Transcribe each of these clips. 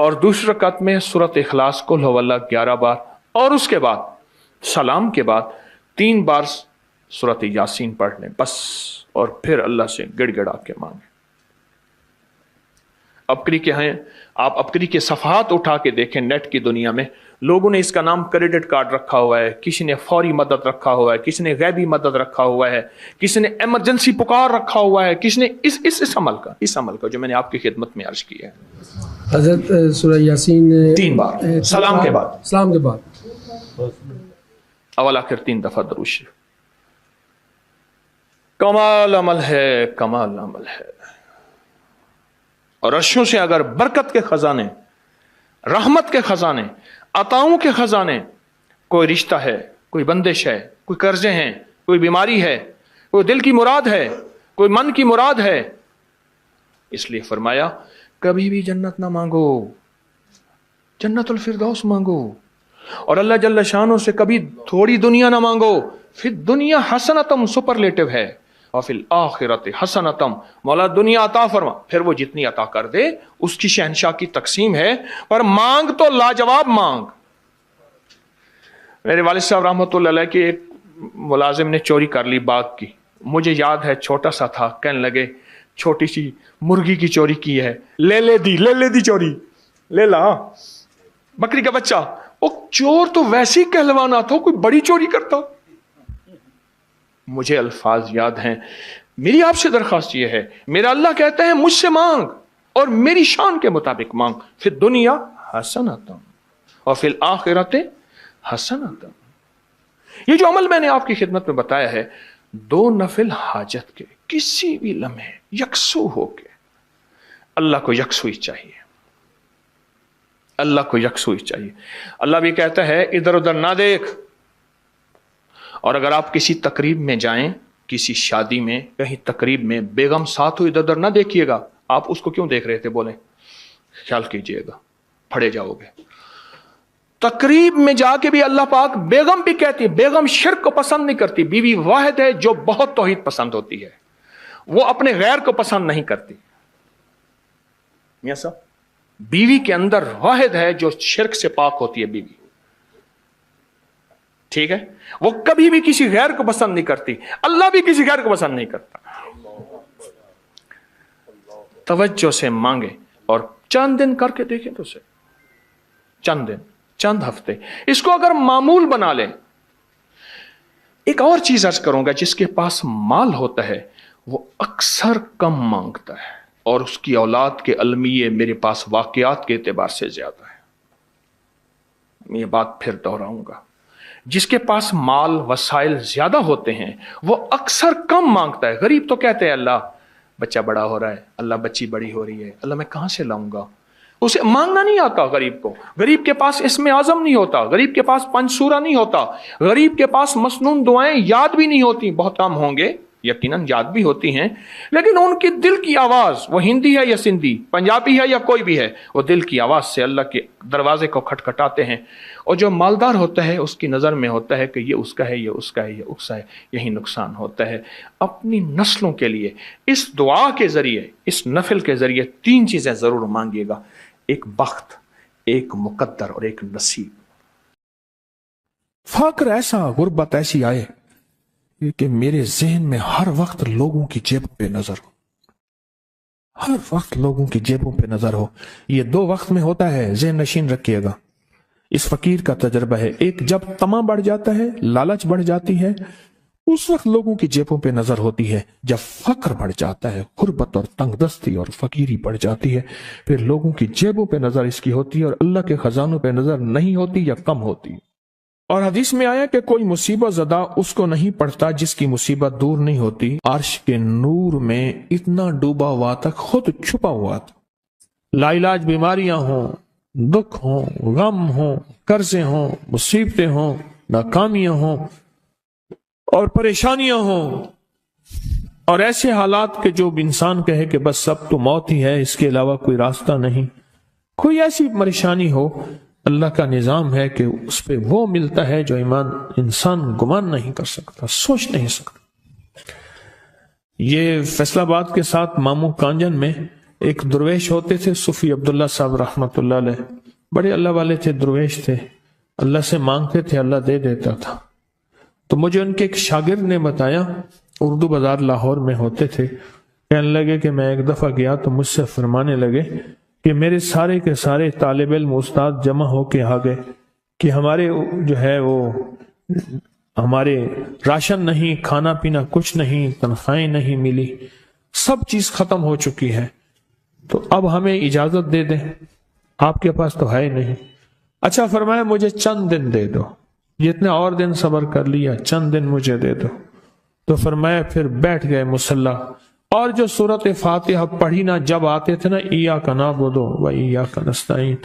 اور دوسری رکعت میں سورۃ اخلاص قل هو اللہ 11 بار، اور اس کے بعد سلام کے بعد 3 بار سورۃ یاسین پڑھ لیں بس، اور پھر اللہ سے گڑ گڑا کے مانگیں۔ ابکری کے ہیں، آپ ابکری کے صفحات اٹھا کے دیکھیں، نیٹ کی دنیا میں لوگوں نے اس کا نام کریڈٹ کارڈ رکھا ہوا ہے، کسی نے فوری مدد رکھا ہوا ہے، کسی نے غیبی مدد رکھا ہوا ہے، کسی نے ایمرجنسی پکار رکھا ہوا ہے، کسی نے اس عمل کا جو میں نے آپ کی خدمت میں عرض کیا ہے۔ حضرت سورہ یاسین 3 بار سلام کے بعد اول آخر 3 دفعہ درود شریف۔ کمال عمل ہے، کمال عمل ہے۔ اور عرشوں سے اگر برکت کے خزانے، رحمت کے خزانے، عطاؤں کے خزانے، کوئی رشتہ ہے، کوئی بندش ہے، کوئی قرضے ہیں، کوئی بیماری ہے، کوئی دل کی مراد ہے، کوئی من کی مراد ہے، اس لیے فرمایا کبھی بھی جنت نہ مانگو، جنت الفردوس مانگو، اور اللہ جل شانہ سے کبھی تھوڑی دنیا نہ مانگو۔ پھر دنیا حسنتم سپرلیٹو ہے، اور فی الآخرت حسنتم، مولا دنیا عطا فرما، پھر وہ جتنی عطا کر دے اس کی شہنشاہ کی تقسیم ہے، پر مانگ تو لاجواب مانگ۔ میرے والد صاحب رحمۃ اللہ علیہ کے ایک ملازم نے چوری کر لی باغ کی، مجھے یاد ہے چھوٹا سا تھا، کہنے لگے چھوٹی سی مرغی کی چوری کی ہے، لے دی چوری، لے لا بکری کا بچہ۔ وہ چور تو ویسی کہلوانا تھا، کوئی بڑی چوری کرتا۔ مجھے الفاظ یاد ہیں۔ میری آپ سے درخواست یہ ہے، میرا اللہ کہتا ہے مجھ سے مانگ اور میری شان کے مطابق مانگ، پھر دنیا حسنتم اور فی الآخرت حسنتم۔ یہ جو عمل میں نے آپ کی خدمت میں بتایا ہے، 2 نفل حاجت کے کسی بھی لمحے یکسو ہو کے، اللہ کو یکسوئی چاہیے، اللہ کو یکسوئی چاہیے۔ اللہ بھی کہتا ہے ادھر ادھر نہ دیکھ۔ اور اگر آپ کسی تقریب میں جائیں، کسی شادی میں، کہیں تقریب میں، بیگم ساتھ ہو، ادھر ادھر نہ دیکھیے گا۔ آپ اس کو کیوں دیکھ رہے تھے بولیں؟ خیال کیجئے گا، پھڑے جاؤ گے۔ تقریب میں جا کے بھی اللہ پاک، بیگم بھی کہتی ہے، بیگم شرک کو پسند نہیں کرتی، بیوی واحد ہے جو بہت توحید پسند ہوتی ہے، وہ اپنے غیر کو پسند نہیں کرتی۔ میاں صاحب، بیوی کے اندر واحد ہے جو شرک سے پاک ہوتی ہے بیوی، ٹھیک ہے؟ وہ کبھی بھی کسی غیر کو پسند نہیں کرتی، اللہ بھی کسی غیر کو پسند نہیں کرتا۔ توجہ سے مانگے اور چند دن کر کے دیکھیں تو اسے، چند دن، چند ہفتے اس کو اگر معمول بنا لیں۔ ایک اور چیز عرض کروں گا، جس کے پاس مال ہوتا ہے وہ اکثر کم مانگتا ہے، اور اس کی اولاد کے المیے میرے پاس واقعات کے اعتبار سے زیادہ ہے۔ میں یہ بات پھر دہراؤں گا، جس کے پاس مال وسائل زیادہ ہوتے ہیں وہ اکثر کم مانگتا ہے۔ غریب تو کہتے ہیں اللہ بچہ بڑا ہو رہا ہے، اللہ بچی بڑی ہو رہی ہے، اللہ میں کہاں سے لاؤں گا؟ اسے مانگنا نہیں آتا غریب کو۔ غریب کے پاس اسم اعظم نہیں ہوتا، غریب کے پاس پنج سورہ نہیں ہوتا، غریب کے پاس مسنون دعائیں یاد بھی نہیں ہوتی۔ بہت کام ہوں گے، یقیناً یاد بھی ہوتی ہیں، لیکن ان کی دل کی آواز، وہ ہندی ہے یا سندھی، پنجابی ہے یا کوئی بھی ہے، وہ دل کی آواز سے اللہ کے دروازے کو کھٹکھٹاتے ہیں۔ اور جو مالدار ہوتا ہے اس کی نظر میں ہوتا ہے کہ یہ اس کا ہے، یہ اس کا ہے، یہ اس کا ہے، یہی نقصان ہوتا ہے۔ اپنی نسلوں کے لیے اس دعا کے ذریعے، اس نفل کے ذریعے 3 چیزیں ضرور مانگیے گا، ایک بخت، ایک مقدر اور ایک نصیب۔ فقر ایسا، غربت ایسی آئے کہ میرے ذہن میں ہر وقت لوگوں کی جیبوں پہ نظر ہو، ہر وقت لوگوں کی جیبوں پہ نظر ہو۔ یہ 2 وقت میں ہوتا ہے، ذہن نشین رکھیے گا۔ اس فقیر کا تجربہ ہے، ایک جب طمع بڑھ جاتا ہے، لالچ بڑھ جاتی ہے، اس وقت لوگوں کی جیبوں پہ نظر ہوتی ہے۔ جب فقر بڑھ جاتا ہے، غربت اور تنگ دستی اور فقیری بڑھ جاتی ہے، پھر لوگوں کی جیبوں پہ نظر اس کی ہوتی ہے اور اللہ کے خزانوں پہ نظر نہیں ہوتی یا کم ہوتی۔ اور حدیث میں آیا کہ کوئی مصیبت زدہ اس کو نہیں پڑتا جس کی مصیبت دور نہیں ہوتی۔ عرش کے نور میں اتنا ڈوبا ہوا تھا، خود چھپا ہوا تھا۔ لا علاج بیماریاں ہوں، دکھ ہوں، غم ہوں، قرضے ہوں، مصیبتیں ہوں، ناکامیاں ہوں اور پریشانیاں ہوں، اور ایسے حالات کہ جو انسان کہے کہ بس سب تو موت ہی ہے، اس کے علاوہ کوئی راستہ نہیں۔ کوئی ایسی پریشانی ہو، اللہ کا نظام ہے کہ اس پہ وہ ملتا ہے جو انسان گمان نہیں کر سکتا، سوچ نہیں سکتا۔ یہ فیصل آباد کے ساتھ ماموں کانجن میں ایک درویش ہوتے تھے صوفی عبداللہ صاحب رحمۃ اللہ علیہ، بڑے اللہ والے تھے، درویش تھے، اللہ سے مانگتے تھے، اللہ دے دیتا تھا۔ تو مجھے ان کے ایک شاگرد نے بتایا، اردو بازار لاہور میں ہوتے تھے، کہنے لگے کہ میں ایک دفعہ گیا تو مجھ سے فرمانے لگے کہ میرے سارے کے سارے طالب علم استاد جمع ہو کے آ گئے کہ ہمارے جو ہے وہ ہمارے راشن نہیں، کھانا پینا کچھ نہیں، تنخواہیں نہیں ملی، سب چیز ختم ہو چکی ہے، تو اب ہمیں اجازت دے دیں، آپ کے پاس تو ہے نہیں۔ اچھا فرمایا مجھے چند دن دے دو، جتنے اور دن صبر کر لیا، چند دن مجھے دے دو۔ تو فرمایا پھر بیٹھ گئے مصلی، اور جو سورۃ فاتحہ پڑھی نا جب آتے تھے نا، ایاک نعبد و ایاک نستعین،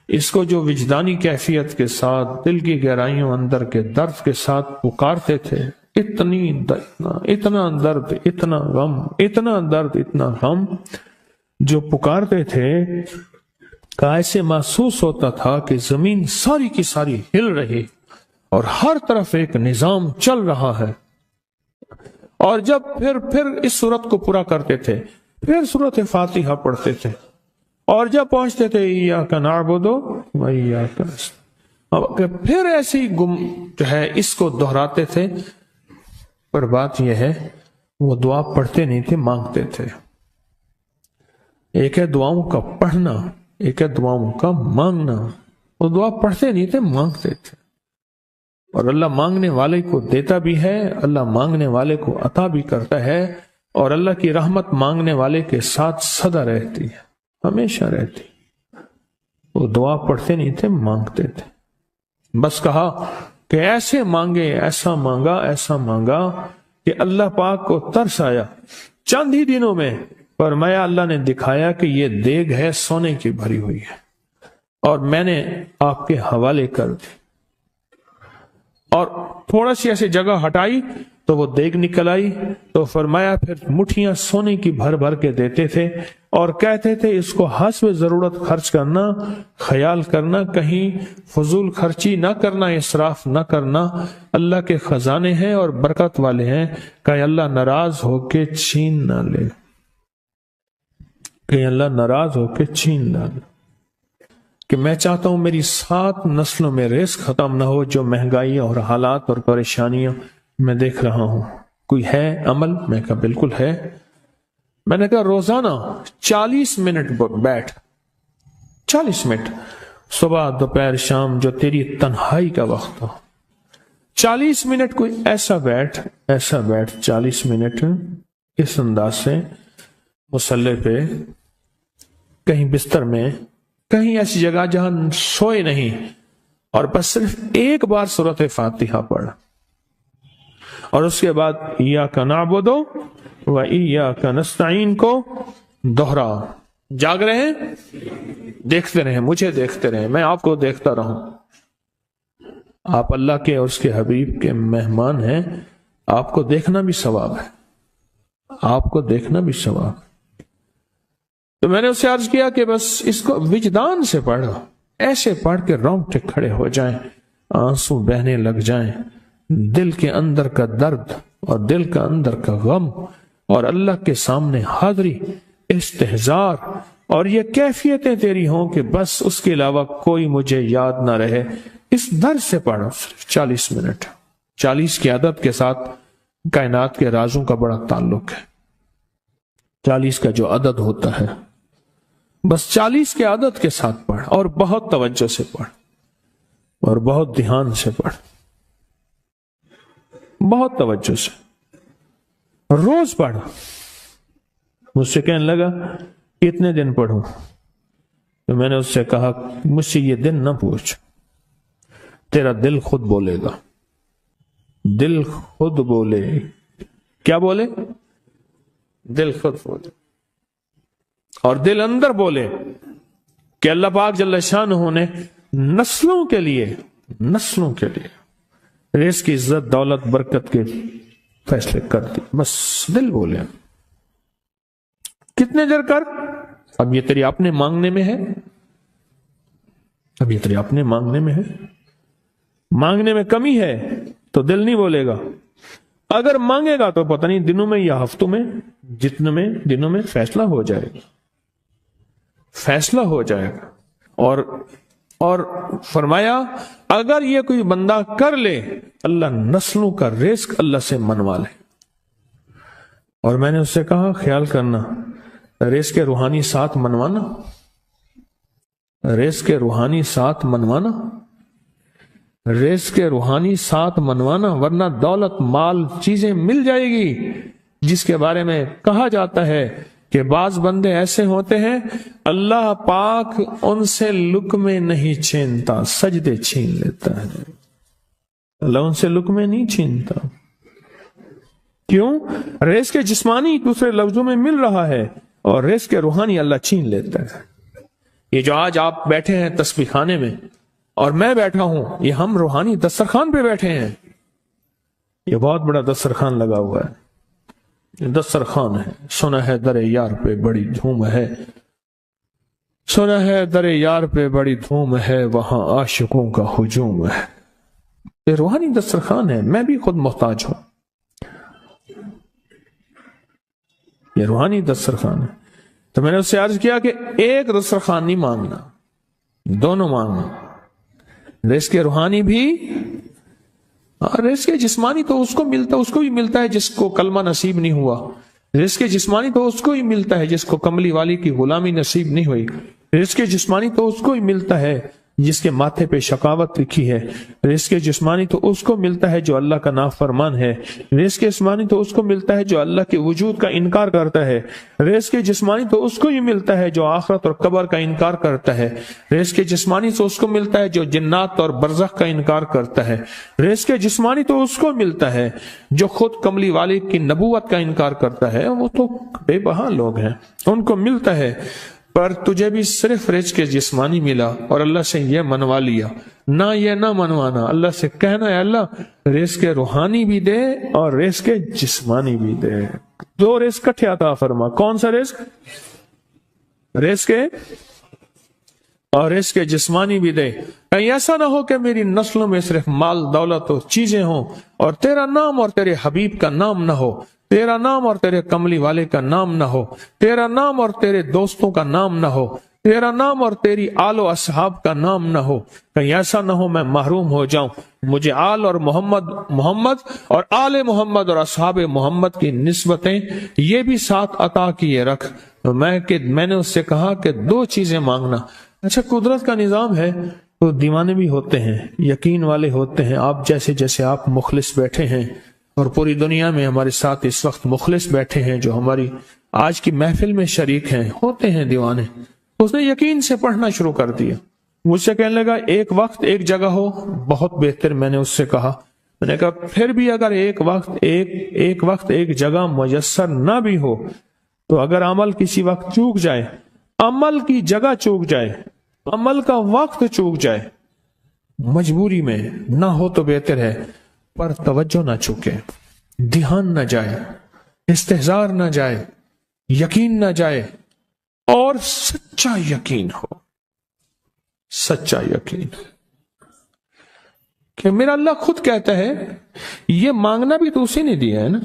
اس کو جو وجدانی کیفیت کے ساتھ دل کی گہرائیوں اندر کے درد کے ساتھ پکارتے تھے، اتنا درد، اتنا غم، اتنا درد، اتنا غم جو پکارتے تھے کہ ایسے محسوس ہوتا تھا کہ زمین ساری کی ساری ہل رہی اور ہر طرف ایک نظام چل رہا ہے۔ اور جب پھر اس صورت کو پورا کرتے تھے، پھر سورۃ فاتحہ پڑھتے تھے، اور جب پہنچتے تھے ایاک نعبد و ایاک نستعین، پھر ایسے ہی جو ہے اس کو دہراتے تھے۔ پر بات یہ ہے وہ دعا پڑھتے نہیں تھے، مانگتے تھے۔ ایک ہے دعاؤں کا پڑھنا، ایک ہے دعاؤں کا مانگنا۔ وہ دعا پڑھتے نہیں تھے، مانگتے تھے، اور اللہ مانگنے والے کو دیتا بھی ہے، اللہ مانگنے والے کو عطا بھی کرتا ہے، اور اللہ کی رحمت مانگنے والے کے ساتھ سدا رہتی ہے، ہمیشہ رہتی۔ وہ دعا پڑھتے نہیں تھے، مانگتے تھے۔ بس کہا کہ ایسے مانگے، ایسا مانگا، ایسا مانگا کہ اللہ پاک کو ترس آیا۔ چند ہی دنوں میں فرمایا اللہ نے دکھایا کہ یہ دیگ ہے سونے کی بھری ہوئی ہے، اور میں نے آپ کے حوالے کر دی، اور تھوڑا سی ایسی جگہ ہٹائی تو وہ دیگ نکل آئی۔ تو فرمایا پھر مٹھیاں سونے کی بھر بھر کے دیتے تھے، اور کہتے تھے اس کو حسب ضرورت خرچ کرنا، خیال کرنا، کہیں فضول خرچی نہ کرنا، اسراف نہ کرنا، اللہ کے خزانے ہیں اور برکت والے ہیں، کہ اللہ ناراض ہو کے چھین نہ لے، کہ اللہ ناراض ہو کے چھین نہ لے۔ کہ میں چاہتا ہوں میری 7 نسلوں میں رزق ختم نہ ہو، جو مہنگائی اور حالات اور پریشانیاں میں دیکھ رہا ہوں۔ کوئی ہے عمل؟ میں کہا بالکل ہے۔ میں نے کہا روزانہ 40 منٹ بیٹھ، 40 منٹ صبح دوپہر شام، جو تیری تنہائی کا وقت ہو، 40 منٹ کوئی ایسا بیٹھ 40 منٹ اس انداز سے مصلی پہ، کہیں بستر میں، کہیں ایسی جگہ جہاں سوئے نہیں، اور بس صرف ایک بار سورۃ فاتحہ پڑھ، اور اس کے بعد ایاک نعبد و ایاک نستعین کو دوہرا۔ جاگ رہے ہیں؟ دیکھتے رہیں، مجھے دیکھتے رہیں، میں آپ کو دیکھتا رہوں۔ آپ اللہ کے اور اس کے حبیب کے مہمان ہیں، آپ کو دیکھنا بھی ثواب ہے، آپ کو دیکھنا بھی ثواب ہے۔ تو میں نے اسے عرض کیا کہ بس اس کو وجدان سے پڑھو، ایسے پڑھ کے رونگٹے کھڑے ہو جائیں، آنسو بہنے لگ جائیں، دل کے اندر کا درد اور دل کا اندر کا غم، اور اللہ کے سامنے حاضری، استحضار، اور یہ کیفیتیں تیری ہوں کہ بس اس کے علاوہ کوئی مجھے یاد نہ رہے۔ اس درد سے پڑھو صرف 40 منٹ۔ 40 کی عدد کے ساتھ کائنات کے رازوں کا بڑا تعلق ہے۔ 40 کا جو عدد ہوتا ہے، بس 40 کے عدد کے ساتھ پڑھ، اور بہت توجہ سے پڑھ، اور بہت دھیان سے پڑھ، بہت توجہ سے، روز پڑھ۔ مجھ سے کہنے لگا کتنے دن پڑھوں؟ تو میں نے اس سے کہا مجھ سے یہ دن نہ پوچھ، تیرا دل خود بولے گا، دل خود بولے۔ کیا بولے؟ دل خود بولے، اور دل اندر بولے کہ اللہ پاک جل شانہ نے نسلوں کے لیے رزق کی عزت، دولت، برکت کے فیصلے کر دی۔ بس دل بولے۔ کتنے دیر کر؟ اب یہ تیری اپنے مانگنے میں ہے، اب یہ تیری اپنے مانگنے میں ہے۔ مانگنے میں کمی ہے تو دل نہیں بولے گا، اگر مانگے گا تو پتہ نہیں دنوں میں یا ہفتوں میں، جتنے میں دنوں میں فیصلہ ہو جائے گا۔ فیصلہ ہو جائے گا۔ اور فرمایا اگر یہ کوئی بندہ کر لے، اللہ نسلوں کا رزق اللہ سے منوا لے۔ اور میں نے اس سے کہا خیال کرنا، رزق روحانی ساتھ منوانا، رزق روحانی ساتھ منوانا، رزق روحانی ساتھ منوانا، ورنہ دولت مال چیزیں مل جائے گی جس کے بارے میں کہا جاتا ہے کہ بعض بندے ایسے ہوتے ہیں اللہ پاک ان سے لقمے نہیں چھینتا، سجدے چھین لیتا ہے۔ اللہ ان سے لقمے نہیں چھینتا، کیوں؟ رزق جسمانی دوسرے لفظوں میں مل رہا ہے، اور رزق روحانی اللہ چھین لیتا ہے۔ یہ جو آج آپ بیٹھے ہیں تسبیح خانے میں اور میں بیٹھا ہوں، یہ ہم روحانی دسترخوان پہ بیٹھے ہیں۔ یہ بہت بڑا دسترخوان لگا ہوا ہے، یہ دسترخوان ہے۔ سنا ہے در یار پہ بڑی دھوم ہے، سنا ہے در یار پہ بڑی دھوم ہے، وہاں عاشقوں کا ہجوم ہے۔ یہ روحانی دسترخوان ہے، میں بھی خود محتاج ہوں۔ یہ روحانی دسترخوان ہے۔ تو میں نے اس سے عرض کیا کہ ایک دسترخوان نہیں مانگنا، دونوں مانگنا، رزق روحانی بھی اور رزق جسمانی تو اس کو بھی ملتا ہے جس کو کلمہ نصیب نہیں ہوا، رزق جسمانی تو اس کو ہی ملتا ہے جس کو کملی والی کی غلامی نصیب نہیں ہوئی، رزق جسمانی تو اس کو ہی ملتا ہے جس کے ماتھے پہ شقاوت لکھی ہے، رزق جسمانی تو اس کو ملتا ہے جو اللہ کا نافرمان ہے، رزق جسمانی تو اس کو ملتا ہے جو اللہ کے وجود کا انکار کرتا ہے، رزق جسمانی تو اس کو ہی ملتا ہے جو آخرت اور قبر کا انکار کرتا ہے، رزق جسمانی تو اس کو ملتا ہے جو جنات اور برزخ کا انکار کرتا ہے، رزق جسمانی تو اس کو ملتا ہے جو خود کملی والے کی نبوت کا انکار کرتا ہے۔ وہ تو بے بہا لوگ ہیں، ان کو ملتا ہے، پر تجھے بھی صرف رزق جسمانی ملا اور اللہ سے یہ منوا لیا، نہ یہ نہ منوانا، اللہ سے کہنا ہے اللہ رزق روحانی بھی دے اور رزق جسمانی بھی دے، دو رزق کٹھے عطا فرما۔ کون سا رزق؟ رزق اور رزق جسمانی بھی دے۔ کہیں ایسا نہ ہو کہ میری نسلوں میں صرف مال دولت و چیزیں ہوں اور تیرا نام اور تیرے حبیب کا نام نہ ہو، تیرا نام اور تیرے کملی والے کا نام نہ ہو، تیرا نام اور تیرے دوستوں کا نام نہ ہو، تیرا نام اور تیری آل و اصحاب کا نام نہ ہو۔ کہیں ایسا نہ ہو میں محروم ہو جاؤں، مجھے آل اور محمد اور آل محمد اور اصحاب محمد کی نسبتیں یہ بھی ساتھ عطا کیے رکھ۔ میں نے اس سے کہا کہ دو چیزیں مانگنا۔ اچھا، قدرت کا نظام ہے تو دیوانے بھی ہوتے ہیں، یقین والے ہوتے ہیں، آپ جیسے آپ مخلص بیٹھے ہیں، اور پوری دنیا میں ہمارے ساتھ اس وقت مخلص بیٹھے ہیں جو ہماری آج کی محفل میں شریک ہیں، ہوتے ہیں دیوانے۔ اس نے یقین سے پڑھنا شروع کر دیا، مجھ سے کہنے لگا ایک وقت ایک جگہ ہو بہت بہتر۔ میں نے اس سے کہا، میں نے کہا پھر بھی اگر ایک وقت ایک جگہ میسر نہ بھی ہو تو اگر عمل کسی وقت چوک جائے، عمل کی جگہ چوک جائے، عمل کا وقت چوک جائے، مجبوری میں نہ ہو تو بہتر ہے، پر توجہ نہ چوکے، دھیان نہ جائے، استحضار نہ جائے، یقین نہ جائے، اور سچا یقین ہو، سچا یقین کہ میرا اللہ خود کہتا ہے یہ مانگنا بھی تو اسی نے دیا ہے نا،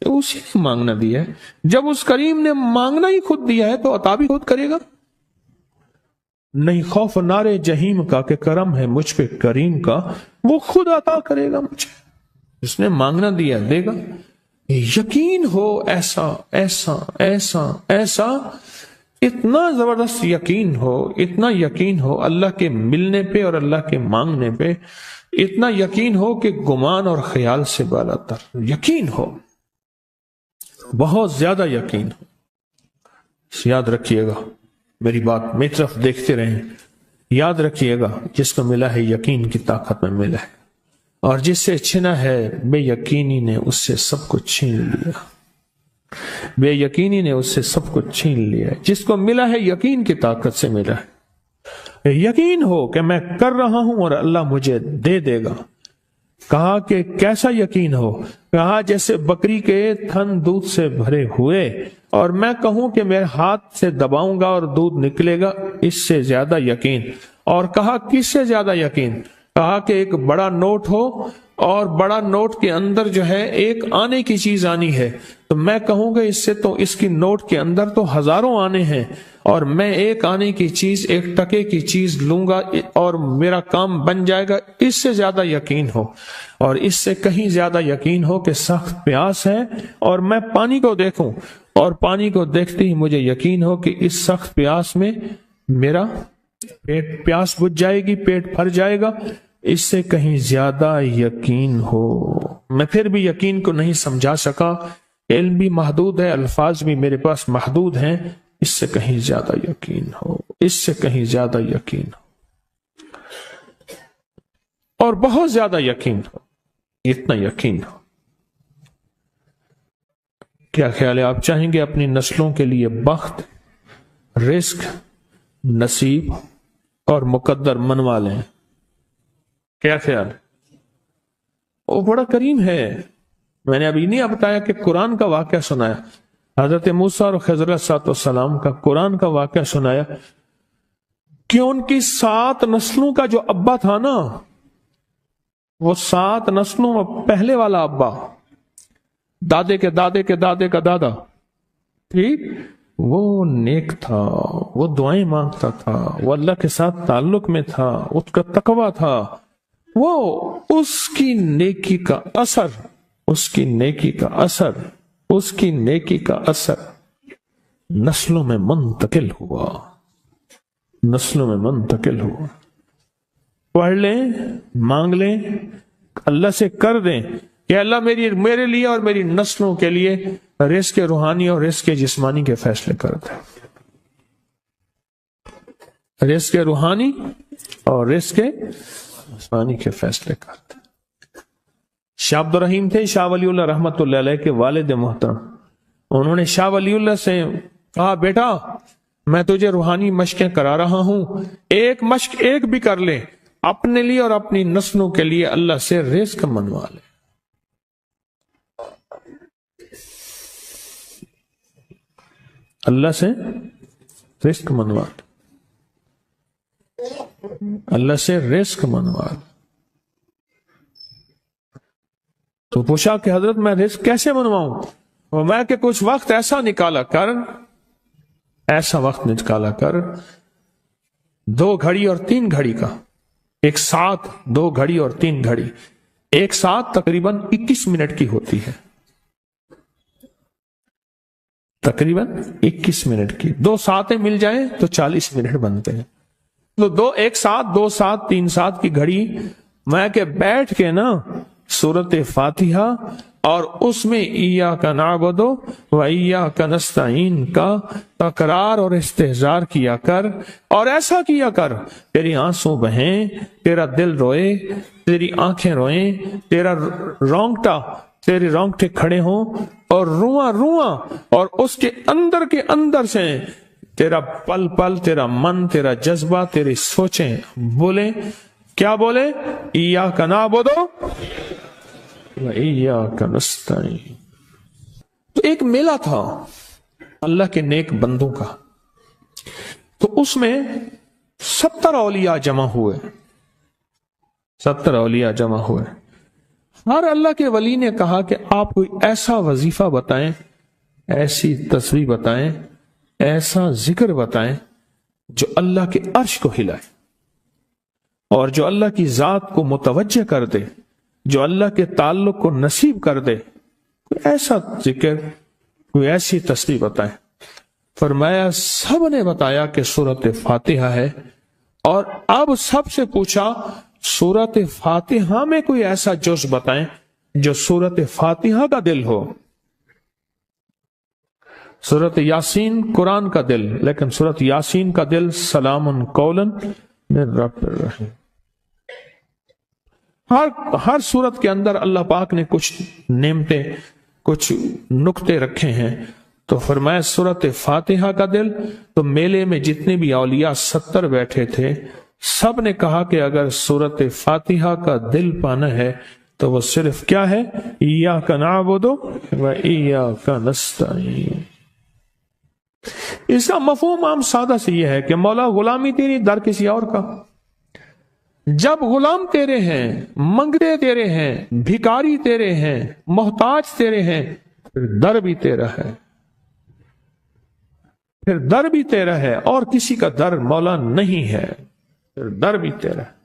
اسی نے مانگنا دیا ہے۔ جب اس کریم نے مانگنا ہی خود دیا ہے تو عطا بھی خود کرے گا۔ نہیں خوف نارے جہیم کا کہ کرم ہے مجھ پہ کریم کا، وہ خود عطا کرے گا مجھے، اس نے مانگنا دیا دے گا۔ یقین ہو ایسا ایسا ایسا ایسا، اتنا زبردست یقین ہو، اتنا یقین ہو اللہ کے ملنے پہ اور اللہ کے مانگنے پہ، اتنا یقین ہو کہ گمان اور خیال سے بالا تر یقین ہو، بہت زیادہ یقین ہو۔ یاد رکھیے گا میری بات، میری طرف دیکھتے رہیں، یاد رکھیے گا جس کو ملا ہے یقین کی طاقت میں ملا ہے، اور جس سے چھنا ہے بے یقینی نے اس سے سب کچھ چھین لیا، بے یقینی نے اس سے سب کچھ چھین لیا۔ جس کو ملا ہے یقین کی طاقت سے ملا ہے، یقین ہو کہ میں کر رہا ہوں اور اللہ مجھے دے دے گا۔ کہا کہ کیسا یقین ہو؟ کہا جیسے بکری کے تھن دودھ سے بھرے ہوئے اور میں کہوں کہ میرے ہاتھ سے دباؤں گا اور دودھ نکلے گا، اس سے زیادہ یقین۔ اور کہا کس سے زیادہ یقین؟ کہا کہ ایک بڑا نوٹ ہو اور بڑا نوٹ کے اندر جو ہے ایک آنے کی چیز آنی ہے، تو میں کہوں گا اس سے تو اس کی نوٹ کے اندر تو ہزاروں آنے ہیں، اور میں ایک آنے کی چیز، ایک ٹکے کی چیز لوں گا اور میرا کام بن جائے گا، اس سے زیادہ یقین ہو، اور اس سے کہیں زیادہ یقین ہو کہ سخت پیاس ہے اور میں پانی کو دیکھوں، اور پانی کو دیکھتے ہی مجھے یقین ہو کہ اس سخت پیاس میں میرا پیاس بجھ جائے گی، پیٹ بھر جائے گا، اس سے کہیں زیادہ یقین ہو۔ میں پھر بھی یقین کو نہیں سمجھا سکا، علم بھی محدود ہے، الفاظ بھی میرے پاس محدود ہیں، اس سے کہیں زیادہ یقین ہو، اس سے کہیں زیادہ یقین ہو، اور بہت زیادہ یقین ہو، اتنا یقین ہو۔ کیا خیال ہے؟ آپ چاہیں گے اپنی نسلوں کے لیے بخت، رزق، نصیب اور مقدر منوا لیں؟ کیا خیال ہے؟ وہ بڑا کریم ہے۔ میں نے ابھی نہیں بتایا کہ قرآن کا واقعہ سنایا، حضرت موسیٰ اور خضر علیہ السلام کا قرآن کا واقعہ سنایا کہ ان کی 7 نسلوں کا جو ابا تھا نا، وہ 7 نسلوں میں پہلے والا ابا، دادے کے دادے کے دادے کا دادا، ٹھیک، وہ نیک تھا، وہ دعائیں مانگتا تھا، وہ اللہ کے ساتھ تعلق میں تھا، اس کا تقوی تھا، وہ اس کی نیکی کا اثر، اس کی نیکی کا اثر، اس کی نیکی کا اثر نسلوں میں منتقل ہوا، نسلوں میں منتقل ہوا۔ پڑھ لیں، مانگ لیں، اللہ سے کر دیں کہ اللہ میرے لیے اور میری نسلوں کے لیے رزق روحانی اور رزق جسمانی کے فیصلے کر دیں، رزق روحانی اور رزق جسمانی کے فیصلے کر دیں۔ شاہ عبد الرحیم تھے شاہ ولی اللہ رحمت اللہ علیہ کے والد محترم، انہوں نے شاہ ولی اللہ سے کہا، بیٹا میں تجھے روحانی مشقیں کرا رہا ہوں، ایک مشق ایک بھی کر لے، اپنے لیے اور اپنی نسلوں کے لیے اللہ سے رزق منوا لے۔ اللہ سے رزق منوا لے، اللہ سے رزق منوا لے۔ تو پوچھا کہ حضرت میں رزق کیسے منواؤں؟ اور میں کہ کچھ وقت ایسا نکالا کر، ایسا وقت نکالا کر 2 گھڑی اور 3 گھڑی کا، ایک ساتھ 2 گھڑی اور 3 گھڑی، ایک ساتھ تقریباً 21 منٹ کی ہوتی ہے، تقریباً 21 منٹ کی، 2 ساتیں مل جائیں تو 40 منٹ بنتے ہیں، تو ایک ساتھ 2 ساتھ 3 ساتھ کی گھڑی میں کہ بیٹھ کے نا سورت فاتحہ اور اس میں ایاک نعبد و ایاک نستعین کا تکرار اور استحضار کیا کر، اور ایسا کیا کر تیری آنسوں بہیں، تیرا دل روئے، تیری آنکھیں روئیں، تیرا تیرے رونگٹے کھڑے ہوں اور رواں رواں، اور اس کے اندر سے تیرا پل پل، تیرا من، تیرا جذبہ، تیری سوچیں بولیں، کیا بولے؟ ایاک نعبد و ایاک نستعین۔ تو ایک میلہ تھا اللہ کے نیک بندوں کا، تو اس میں 70 اولیاء جمع ہوئے، 70 اولیاء جمع ہوئے۔ ہر اللہ کے ولی نے کہا کہ آپ کوئی ایسا وظیفہ بتائیں، ایسی تسبیح بتائیں، ایسا ذکر بتائیں جو اللہ کے عرش کو ہلائے اور جو اللہ کی ذات کو متوجہ کر دے، جو اللہ کے تعلق کو نصیب کر دے، کوئی ایسا ذکر، کوئی ایسی تسبیح بتائیں۔ فرمایا سب نے بتایا کہ سورت فاتحہ ہے، اور اب سب سے پوچھا سورت فاتحہ میں کوئی ایسا جز بتائیں جو سورت فاتحہ کا دل ہو۔ سورت یاسین قرآن کا دل، لیکن سورت یاسین کا دل سلام قولا من رب الرحیم۔ ہر سورت کے اندر اللہ پاک نے کچھ نعمتیں، کچھ نقطے رکھے ہیں، تو فرمایا سورت فاتحہ کا دل، تو میلے میں جتنے بھی اولیاء 70 بیٹھے تھے، سب نے کہا کہ اگر سورت فاتحہ کا دل پانا ہے تو وہ صرف کیا ہے؟ ایاک نعبد و ایاک نستعین۔ اس کا مفہوم عام سادہ سے یہ ہے کہ مولا غلامی تیری در کسی اور کا، جب غلام تیرے ہیں، منگتے تیرے ہیں، بھکاری تیرے ہیں، محتاج تیرے ہیں، پھر در بھی تیرا ہے، پھر در بھی تیرا ہے، اور کسی کا در مولا نہیں ہے، پھر در بھی تیرا ہے۔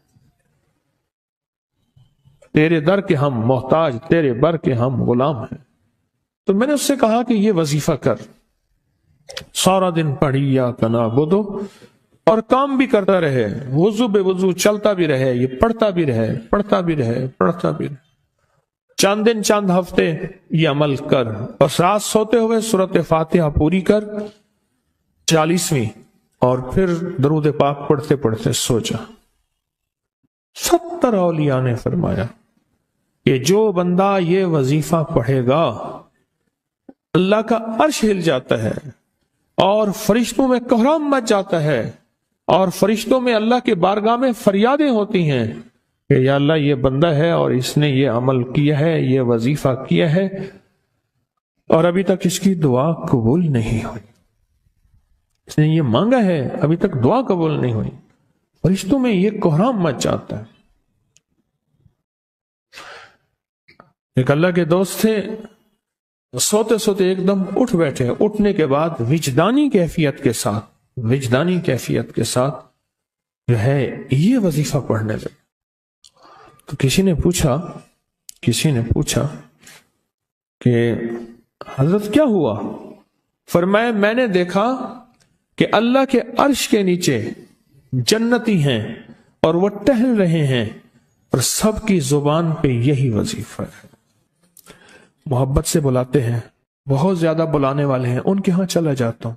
تیرے در کے ہم محتاج، تیرے بر کے ہم غلام ہیں۔ تو میں نے اس سے کہا کہ یہ وظیفہ کر، سارا دن پڑھی یا کنا بدو، اور کام بھی کرتا رہے، وضو بے وضو چلتا بھی رہے، یہ پڑھتا بھی رہے، پڑھتا بھی رہے، پڑھتا بھی رہے، چند دن چند ہفتے یہ عمل کر، اور رات سوتے ہوئے سورۃ فاتحہ پوری کر 40ویں، اور پھر درود پاک پڑھتے پڑھتے سو جا۔ 70 اولیاء نے فرمایا کہ جو بندہ یہ وظیفہ پڑھے گا اللہ کا عرش ہل جاتا ہے، اور فرشتوں میں کوہرام مچ جاتا ہے، اور فرشتوں میں اللہ کے بارگاہ میں فریادیں ہوتی ہیں کہ یا اللہ یہ بندہ ہے اور اس نے یہ عمل کیا ہے، یہ وظیفہ کیا ہے، اور ابھی تک اس کی دعا قبول نہیں ہوئی، اس نے یہ مانگا ہے ابھی تک دعا قبول نہیں ہوئی، فرشتوں میں یہ کوہرام مچ جاتا ہے۔ ایک اللہ کے دوست تھے، سوتے سوتے ایک دم اٹھ بیٹھے، اٹھنے کے بعد وجدانی کیفیت کے ساتھ جو ہے یہ وظیفہ پڑھنے لگے۔ تو کسی نے پوچھا کہ حضرت کیا ہوا؟ فرمایا میں نے دیکھا کہ اللہ کے عرش کے نیچے جنتی ہیں اور وہ ٹہل رہے ہیں، اور سب کی زبان پہ یہی وظیفہ ہے۔ محبت سے بلاتے ہیں، بہت زیادہ بلانے والے ہیں، ان کے ہاں چلا جاتا ہوں،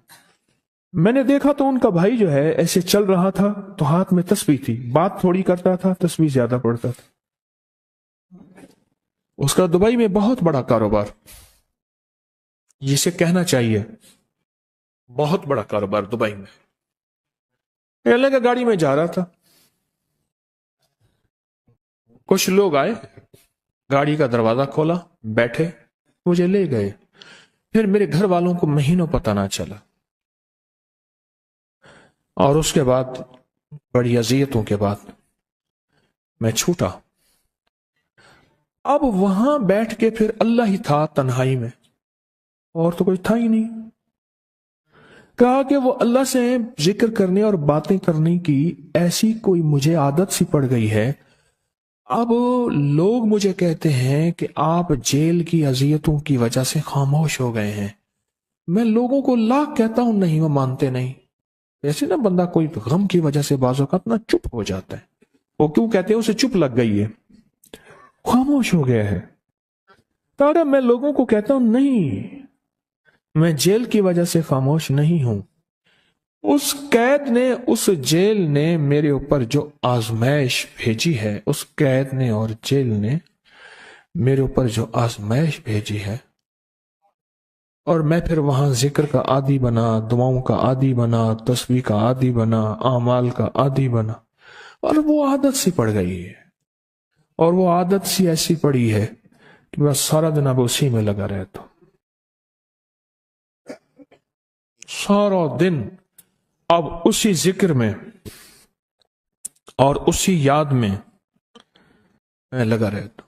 میں نے دیکھا تو ان کا بھائی جو ہے ایسے چل رہا تھا تو ہاتھ میں تسبیح تھی، بات تھوڑی کرتا تھا، تسبیح زیادہ پڑھتا تھا۔ اس کا دبئی میں بہت بڑا کاروبار، جسے کہنا چاہیے بہت بڑا کاروبار دبئی میں۔ اللہ کا گاڑی میں جا رہا تھا، کچھ لوگ آئے، گاڑی کا دروازہ کھولا، بیٹھے، مجھے لے گئے، پھر میرے گھر والوں کو مہینوں پتہ نہ چلا، اور اس کے بعد بڑی اذیتوں کے بعد میں چھوٹا۔ اب وہاں بیٹھ کے پھر اللہ ہی تھا تنہائی میں، اور تو کوئی تھا ہی نہیں۔ کہا کہ وہ اللہ سے ذکر کرنے اور باتیں کرنے کی ایسی کوئی مجھے عادت سی پڑ گئی ہے، اب لوگ مجھے کہتے ہیں کہ آپ جیل کی اذیتوں کی وجہ سے خاموش ہو گئے ہیں، میں لوگوں کو لاکھ کہتا ہوں، نہیں وہ مانتے نہیں۔ ایسے نا بندہ کوئی غم کی وجہ سے بعض اوقات نہ چپ ہو جاتا ہے، وہ کیوں کہتے ہیں؟ اسے چپ لگ گئی ہے، خاموش ہو گیا ہے۔ تاکہ میں لوگوں کو کہتا ہوں نہیں، میں جیل کی وجہ سے خاموش نہیں ہوں، اس قید نے، اس جیل نے میرے اوپر جو آزمائش بھیجی ہے، اس قید نے اور جیل نے میرے اوپر جو آزمائش بھیجی ہے، اور میں پھر وہاں ذکر کا عادی بنا، دعاؤں کا عادی بنا، تسبیح کا عادی بنا، اعمال کا عادی بنا، اور وہ عادت سی پڑ گئی ہے، اور وہ عادت سی ایسی پڑی ہے کہ بس سارا دن اب اسی میں لگا رہتا ہوں، سارا دن اب اسی ذکر میں اور اسی یاد میں لگا رہتا ہوں۔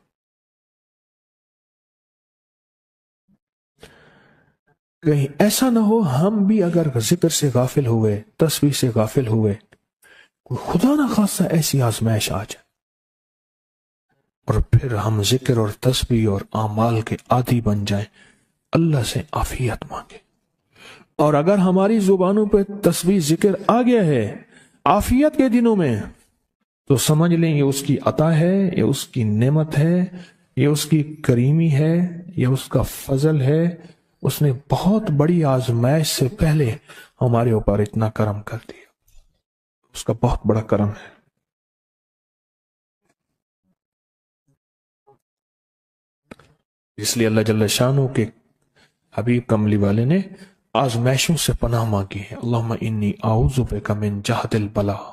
کہیں ایسا نہ ہو ہم بھی اگر ذکر سے غافل ہوئے، تسبیح سے غافل ہوئے، کوئی خدا نہ خاصا ایسی آزمائش آ جائے، اور پھر ہم ذکر اور تسبیح اور اعمال کے عادی بن جائیں، اللہ سے عافیت مانگے۔ اور اگر ہماری زبانوں پہ تسبیح ذکر آ گیا ہے عافیت کے دنوں میں، تو سمجھ لیں یہ اس کی عطا ہے، یہ اس کی نعمت ہے، یہ اس کی کریمی ہے، یہ اس کا فضل ہے، اس نے بہت بڑی آزمائش سے پہلے ہمارے اوپر اتنا کرم کر دیا، اس کا بہت بڑا کرم ہے۔ اس لیے اللہ جل شانہ کے حبیب کملی والے نے آزمائشوں سے پناہ مانگی ہے، اللہم انی اعوذ بک من جہد البلاء،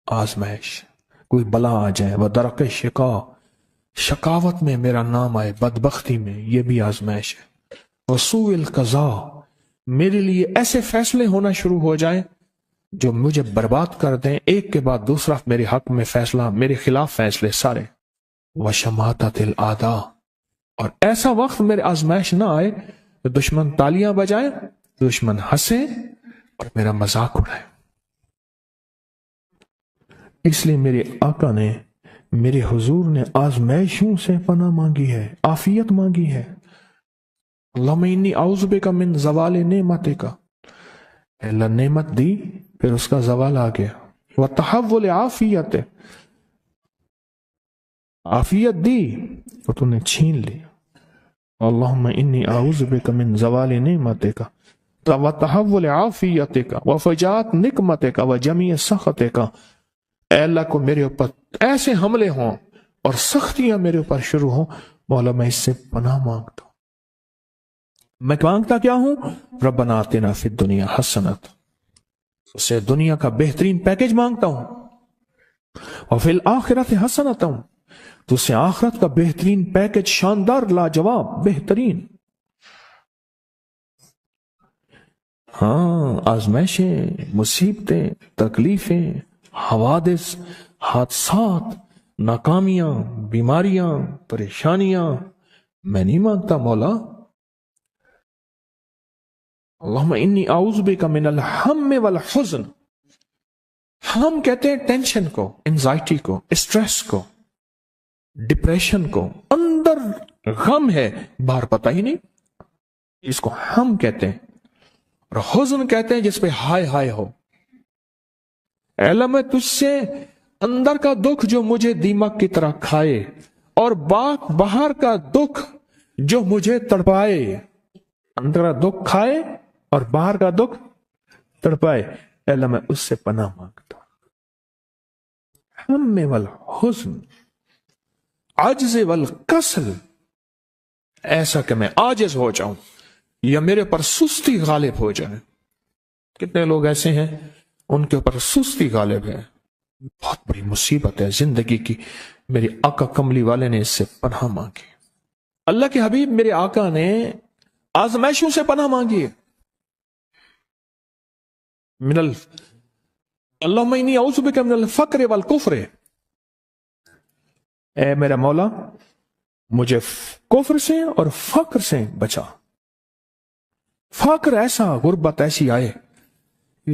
آزمائش، کوئی بلا آ جائے، ودرک شقا، شقاوت میں میرا نام آئے، بدبختی میں، یہ بھی آزمائش ہے، وسوء القضاء، میرے لیے ایسے فیصلے ہونا شروع ہو جائیں جو مجھے برباد کر دیں، ایک کے بعد دوسرا میرے حق میں فیصلہ، میرے خلاف فیصلے سارے، وشماتت الاعداء، اور ایسا وقت میرے آزمائش نہ آئے کہ دشمن تالیاں بجائے، دشمن ہنسے اور میرا مذاق اڑائے۔ اس لیے میرے آقا نے، میرے حضور نے آزمائشوں سے پناہ مانگی ہے، عافیت مانگی ہے۔ اللہم انی اعوذ بک من زوال نعمتک، اللہ نعمت دی پھر اس کا زوال آ گیا، وتحول عافیت، عافیت دی تو تو نے چھین لی، اللہم انی اعوذ بک من زوال نعمتک وتحول عافیتک وفجاءت نقمتک وجمیع سخطک، اے اللہ کو میرے اوپر ایسے حملے ہوں اور سختیاں میرے اوپر شروع ہوں، مولا میں اس سے پناہ مانگتا ہوں۔ میں مانگتا کیا ہوں؟ ربنا آتنا فی الدنیا حسنت، اسے دنیا کا بہترین پیکج مانگتا ہوں، اور فی الآخرت حسنت، تو اسے آخرت کا بہترین پیکج، شاندار، لاجواب، بہترین۔ ہاں، آزمائشیں، مصیبتیں، تکلیفیں، حوادث، حادثات، ناکامیاں، بیماریاں، پریشانیاں میں نہیں مانگتا مولا۔ اللہم انی اعوذ بک من الہم والحزن، ہم کہتے ہیں ٹینشن کو، انزائٹی کو، اسٹریس کو، ڈپریشن کو، اندر غم ہے باہر پتہ ہی نہیں، اس کو ہم کہتے ہیں، اور حزن کہتے ہیں جس پہ ہائے ہائے ہو۔ اے اللہ میں تجھ سے اندر کا دکھ جو مجھے دیمک کی طرح کھائے، اور باہر کا دکھ جو مجھے تڑپائے، اندر کا دکھ کھائے اور باہر کا دکھ تڑپائے، اے اللہ میں اس سے پناہ مانگتا ہوں۔ ہم والحزن، عجز والکسل، ایسا کہ میں عاجز ہو جاؤں یا میرے پر سستی غالب ہو جائے۔ کتنے لوگ ایسے ہیں ان کے اوپر سستی غالب ہے، بہت بڑی مصیبت ہے زندگی کی۔ میرے آقا کملی والے نے اس سے پناہ مانگی، اللہ کے حبیب میرے آقا نے آزمائشوں سے پناہ مانگی ہے۔ اللہم انی اعوذ بک من الفقر والکفر، اے میرا مولا مجھے کفر سے اور فقر سے بچا۔ فقر ایسا، غربت ایسی آئے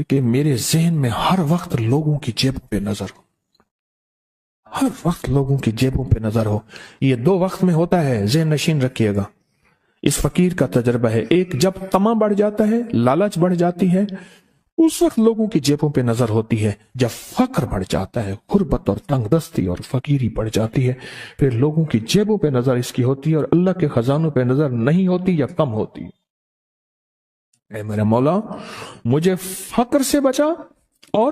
کہ میرے ذہن میں ہر وقت لوگوں کی جیبوں پہ نظر ہو، ہر وقت لوگوں کی جیبوں پہ نظر ہو۔ یہ دو وقت میں ہوتا ہے، ذہن نشین رکھیے گا۔ اس فقیر کا تجربہ ہے، ایک جب طمع بڑھ جاتا ہے، لالچ بڑھ جاتی ہے، اس وقت لوگوں کی جیبوں پہ نظر ہوتی ہے۔ جب فقر بڑھ جاتا ہے، غربت اور تنگ دستی اور فقیری بڑھ جاتی ہے، پھر لوگوں کی جیبوں پہ نظر اس کی ہوتی ہے اور اللہ کے خزانوں پہ نظر نہیں ہوتی یا کم ہوتی۔ اے میرا مولا مجھے فقر سے بچا اور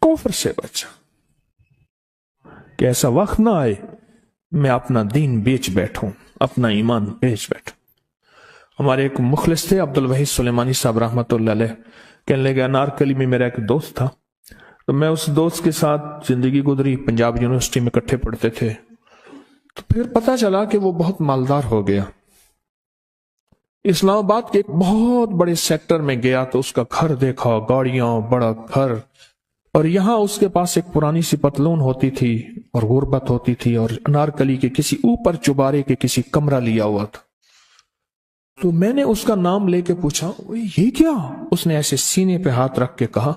کفر سے بچا، کہ ایسا وقت نہ آئے میں اپنا دین بیچ بیٹھوں، اپنا ایمان بیچ بیٹھوں۔ ہمارے ایک مخلص تھے عبدالوحید سلیمانی صاحب رحمۃ اللہ علیہ، کہنے لگے انارکلی میں میرا ایک دوست تھا، تو میں اس دوست کے ساتھ زندگی گزری، پنجاب یونیورسٹی میں اکٹھے پڑھتے تھے، تو پھر پتہ چلا کہ وہ بہت مالدار ہو گیا۔ اسلام آباد کے ایک بہت بڑے سیکٹر میں گیا تو اس کا گھر دیکھا، گاڑیاں، بڑا گھر، اور یہاں اس کے پاس ایک پرانی سی پتلون ہوتی تھی اور غربت ہوتی تھی، اور انارکلی کے کسی اوپر چبارے کے کسی کمرہ لیا ہوا تھا۔ تو میں نے اس کا نام لے کے پوچھا یہ کیا؟ اس نے ایسے سینے پہ ہاتھ رکھ کے کہا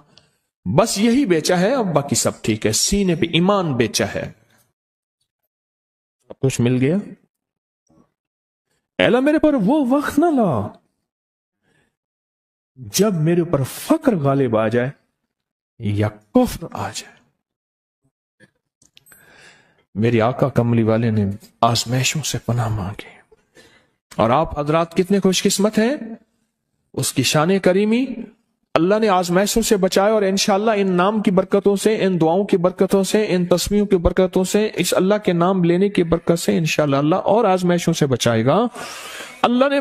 بس یہی بیچا ہے، اب باقی سب ٹھیک ہے، سینے پہ ایمان بیچا ہے، سب کچھ مل گیا۔ اللہ میرے پر وہ وقت نہ لا جب میرے اوپر فقر غالب آ جائے یا کفر آ جائے۔ میرے آقا کملی والے نے آزمائشوں سے پناہ مانگی، اور آپ حضرات کتنے خوش قسمت ہیں، اس کی شان کریمی اللہ نے آزمائشوں سے بچایا، اور انشاءاللہ ان نام کی برکتوں سے، ان دعاؤں کی برکتوں سے، ان تسبیحوں کی برکتوں سے، اس اللہ کے نام لینے کی برکت سے انشاءاللہ اللہ اور آزمائشوں سے بچائے گا۔ اللہ نے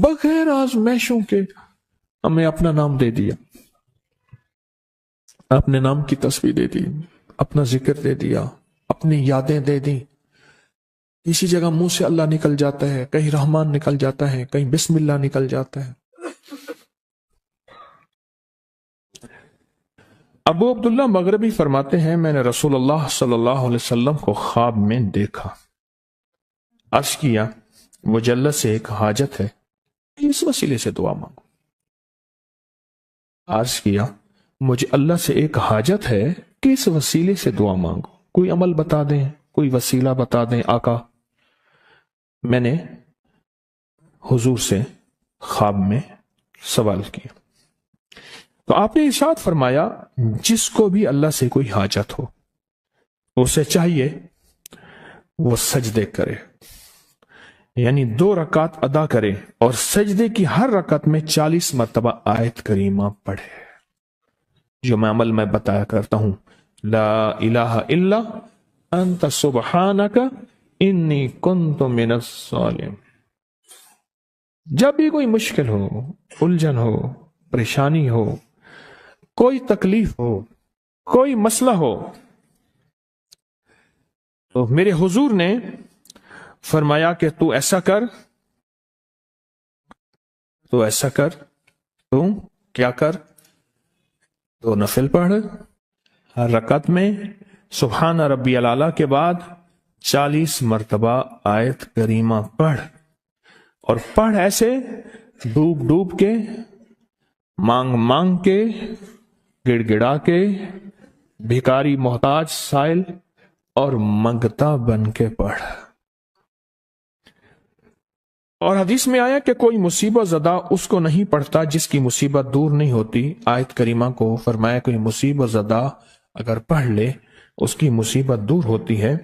بغیر آزمائشوں کے ہمیں اپنا نام دے دیا، اپنے نام کی تسبیح دے دی، اپنا ذکر دے دیا، اپنی یادیں دے دی۔ کسی جگہ منہ سے اللہ نکل جاتا ہے، کہیں رحمان نکل جاتا ہے، کہیں بسم اللہ نکل جاتا ہے۔ ابو عبداللہ مغربی فرماتے ہیں میں نے رسول اللہ صلی اللہ علیہ وسلم کو خواب میں دیکھا، عرض کیا مجھے اللہ سے ایک حاجت ہے، اس وسیلے سے دعا مانگو۔ عرض کیا مجھے اللہ سے ایک حاجت ہے کہ اس وسیلے سے دعا مانگو، کوئی عمل بتا دیں، کوئی وسیلہ بتا دیں آقا۔ میں نے حضور سے خواب میں سوال کیا تو آپ نے ارشاد فرمایا جس کو بھی اللہ سے کوئی حاجت ہو اسے چاہیے وہ سجدے کرے، یعنی 2 رکعت ادا کرے اور سجدے کی ہر رکعت میں 40 مرتبہ آیت کریمہ پڑھے، جو میں عمل میں بتایا کرتا ہوں، لا الہ الا انت سبحانک انی کنت من الظالمین۔ جب بھی کوئی مشکل ہو، الجھن ہو، پریشانی ہو، کوئی تکلیف ہو، کوئی مسئلہ ہو، تو میرے حضور نے فرمایا کہ تو ایسا کر، تو ایسا کر، تو کیا کر، تو نفل پڑھ، ہر رکعت میں سبحان ربی الاعلیٰ کے بعد 40 مرتبہ آیت کریمہ پڑھ، اور پڑھ ایسے ڈوب ڈوب کے، مانگ مانگ کے، گڑ گڑا کے، بھکاری محتاج سائل اور منگتا بن کے پڑھ۔ اور حدیث میں آیا کہ کوئی مصیبت زدہ اس کو نہیں پڑھتا جس کی مصیبت دور نہیں ہوتی۔ آیت کریمہ کو فرمایا کوئی مصیبت زدہ اگر پڑھ لے اس کی مصیبت دور ہوتی ہے۔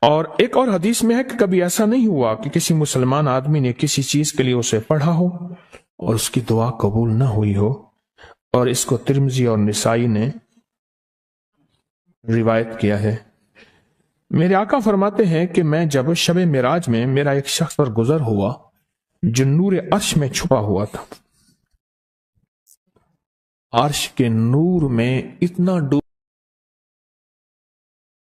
اور ایک اور حدیث میں ہے کہ کبھی ایسا نہیں ہوا کہ کسی مسلمان آدمی نے کسی چیز کے لیے اسے پڑھا ہو اور اس کی دعا قبول نہ ہوئی ہو، اور اس کو ترمذی اور نسائی نے روایت کیا ہے۔ میرے آقا فرماتے ہیں کہ میں جب شب معراج میں میرا ایک شخص پر گزر ہوا جو نور عرش میں چھپا ہوا تھا، عرش کے نور میں اتنا